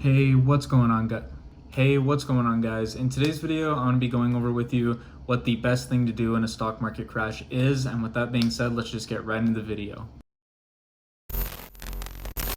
Hey, what's going on, guys? In today's video, I'm going to be going over with you what the best thing to do in a stock market crash is, and with that being said, let's just get right into the video.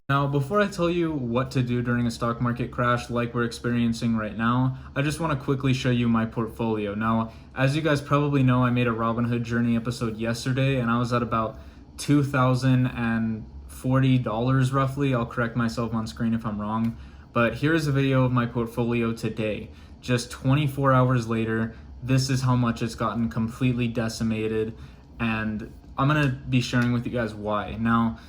Now, before I tell you what to do during a stock market crash like we're experiencing right now, I just want to quickly show you my portfolio. Now, as you guys probably know, I made a Robinhood journey episode yesterday, and I was at about $2,040 roughly. I'll correct myself on screen if I'm wrong. But here's a video of my portfolio today. Just 24 hours later, this is how much it's gotten completely decimated, and I'm gonna be sharing with you guys why. Now,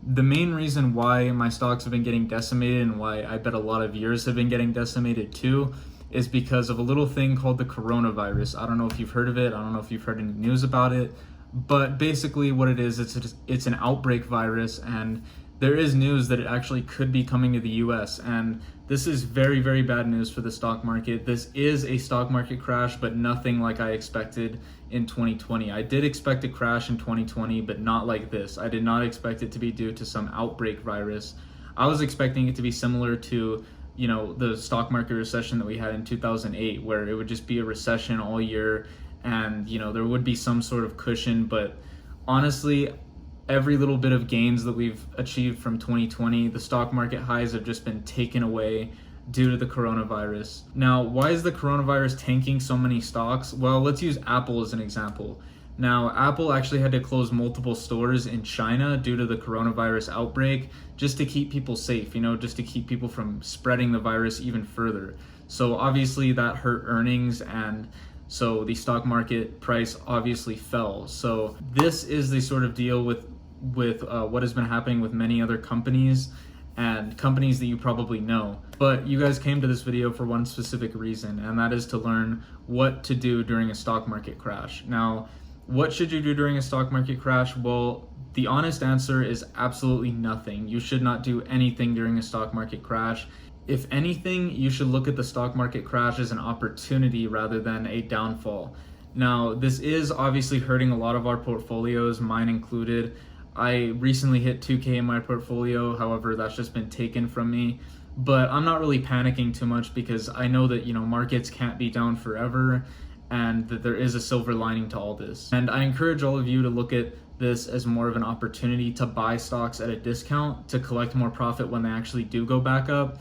the main reason why my stocks have been getting decimated and why I bet a lot of yours have been getting decimated too is because of a little thing called the coronavirus. I don't know if you've heard of it. I don't know if you've heard any news about it, but basically what it is, it's an outbreak virus, and there is news that it actually could be coming to the US, and this is very, very bad news for the stock market. This is a stock market crash, but nothing like I expected in 2020. I did expect a crash in 2020, but not like this. I did not expect it to be due to some outbreak virus. I was expecting it to be similar to, the stock market recession that we had in 2008, where it would just be a recession all year, and, there would be some sort of cushion, but honestly, every little bit of gains that we've achieved from 2020, the stock market highs have just been taken away due to the coronavirus. Now, why is the coronavirus tanking so many stocks? Well, let's use Apple as an example. Now, Apple actually had to close multiple stores in China due to the coronavirus outbreak just to keep people safe, just to keep people from spreading the virus even further. So obviously that hurt earnings, and so the stock market price obviously fell. So this is the sort of deal with what has been happening with many other companies and companies that you probably know. But you guys came to this video for one specific reason, and that is to learn what to do during a stock market crash. Now, what should you do during a stock market crash? Well, the honest answer is absolutely nothing. You should not do anything during a stock market crash. If anything, you should look at the stock market crash as an opportunity rather than a downfall. Now, this is obviously hurting a lot of our portfolios, mine included. I recently hit 2K in my portfolio, however, that's just been taken from me. But I'm not really panicking too much because I know that, markets can't be down forever, and that there is a silver lining to all this. And I encourage all of you to look at this as more of an opportunity to buy stocks at a discount to collect more profit when they actually do go back up.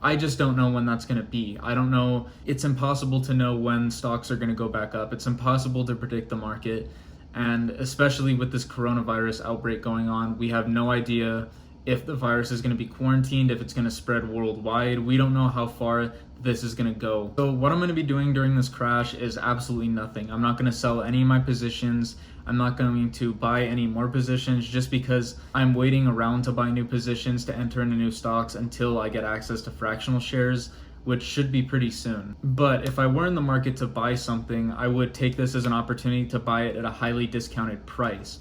I just don't know when that's going to be. I don't know. It's impossible to know when stocks are going to go back up. It's impossible to predict the market. And especially with this coronavirus outbreak going on, we have no idea if the virus is going to be quarantined, if it's going to spread worldwide. We don't know how far this is going to go. So what I'm going to be doing during this crash is absolutely nothing. I'm not going to sell any of my positions. I'm not going to buy any more positions just because I'm waiting around to buy new positions to enter into new stocks until I get access to fractional shares, which should be pretty soon. But if I were in the market to buy something, I would take this as an opportunity to buy it at a highly discounted price.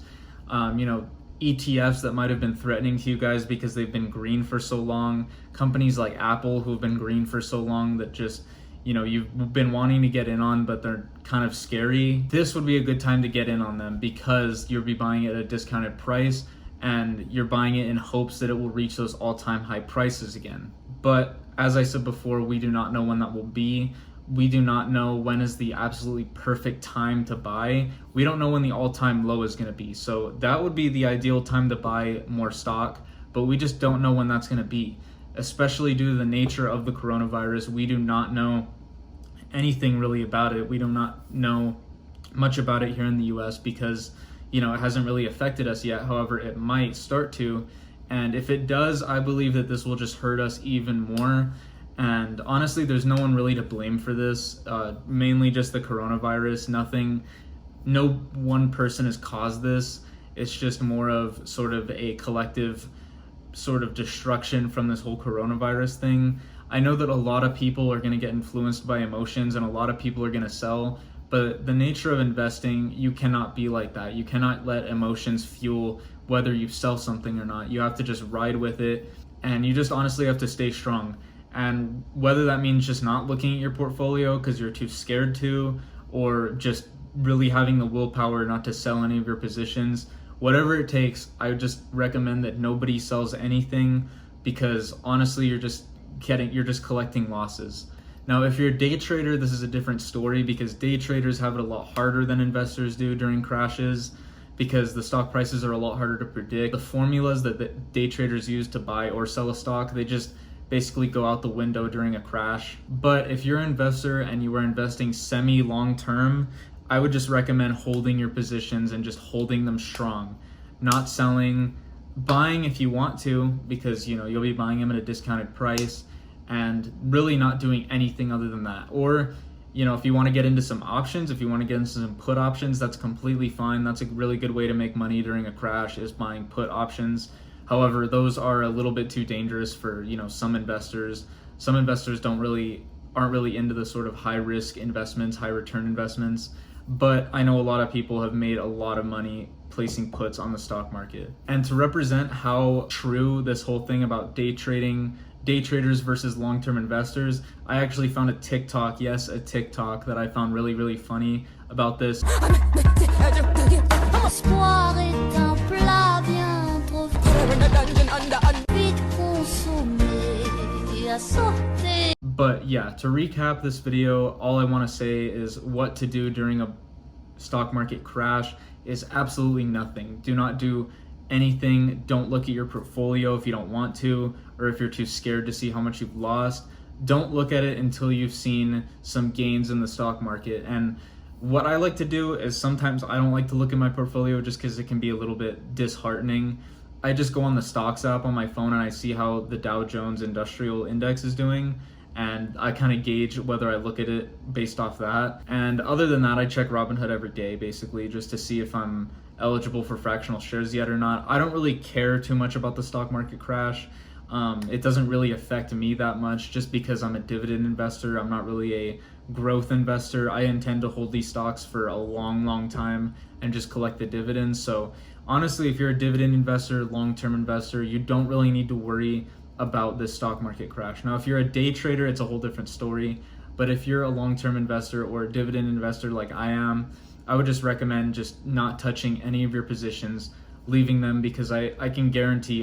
ETFs that might have been threatening to you guys because they've been green for so long, companies like Apple who've been green for so long that just, you've been wanting to get in on, but they're kind of scary. This would be a good time to get in on them because you'll be buying it at a discounted price, and you're buying it in hopes that it will reach those all-time high prices again. But as I said before, we do not know when that will be. We do not know when is the absolutely perfect time to buy. We don't know when the all-time low is going to be. So that would be the ideal time to buy more stock, but we just don't know when that's going to be, especially due to the nature of the coronavirus. We do not know anything really about it. We do not know much about it here in the US because, it hasn't really affected us yet. However, it might start to. And if it does, I believe that this will just hurt us even more. And honestly, there's no one really to blame for this, mainly just the coronavirus. No one person has caused this. It's just more of sort of a collective sort of destruction from this whole coronavirus thing. I know that a lot of people are going to get influenced by emotions and a lot of people are going to sell, but the nature of investing, you cannot be like that. You cannot let emotions fuel whether you sell something or not. You have to just ride with it, and you just honestly have to stay strong. And whether that means just not looking at your portfolio because you're too scared to, or just really having the willpower not to sell any of your positions, whatever it takes, I would just recommend that nobody sells anything, because honestly, you're just collecting losses. Now, if you're a day trader, this is a different story because day traders have it a lot harder than investors do during crashes because the stock prices are a lot harder to predict. The formulas that the day traders use to buy or sell a stock, they just basically go out the window during a crash. But if you're an investor and you are investing semi-long term, I would just recommend holding your positions and just holding them strong, not selling, buying if you want to, because you'll be buying them at a discounted price, and really not doing anything other than that. Or if you want to get into some options, if you want to get into some put options, that's completely fine. That's a really good way to make money during a crash, is buying put options. However, those are a little bit too dangerous for some investors. Some investors aren't really into the sort of high risk investments, high return investments. But I know a lot of people have made a lot of money placing puts on the stock market. And to represent how true this whole thing about day traders versus long-term investors, I actually found a TikTok that I found really, really funny about this. But yeah, to recap this video, all I want to say is what to do during a stock market crash is absolutely nothing. Do not do anything. Don't look at your portfolio if you don't want to, or if you're too scared to see how much you've lost. Don't look at it until you've seen some gains in the stock market. And what I like to do is sometimes I don't like to look at my portfolio just because it can be a little bit disheartening. I just go on the stocks app on my phone and I see how the Dow Jones Industrial Index is doing, and I kind of gauge whether I look at it based off that. And other than that, I check Robinhood every day basically just to see if I'm eligible for fractional shares yet or not. I don't really care too much about the stock market crash. It doesn't really affect me that much just because I'm a dividend investor. I'm not really a growth investor. I intend to hold these stocks for a long time and just collect the dividends. So honestly, if you're a dividend investor, long-term investor, you don't really need to worry about this stock market crash. Now, if you're a day trader, it's a whole different story. But if you're a long-term investor or a dividend investor like I am, I would just recommend just not touching any of your positions, leaving them, because I can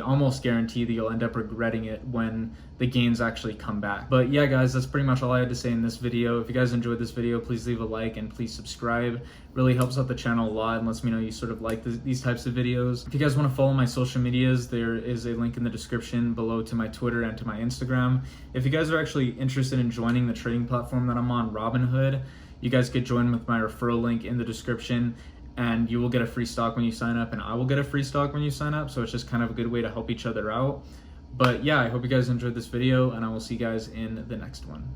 almost guarantee that you'll end up regretting it when the gains actually come back. But yeah, guys, that's pretty much all I had to say in this video. If you guys enjoyed this video, please leave a like and please subscribe. It really helps out the channel a lot and lets me know you sort of like these types of videos. If you guys want to follow my social medias, there is a link in the description below to my Twitter and to my Instagram. If you guys are actually interested in joining the trading platform that I'm on, Robinhood, you guys could join with my referral link in the description, and you will get a free stock when you sign up, and I will get a free stock when you sign up. So it's just kind of a good way to help each other out. But yeah, I hope you guys enjoyed this video, and I will see you guys in the next one.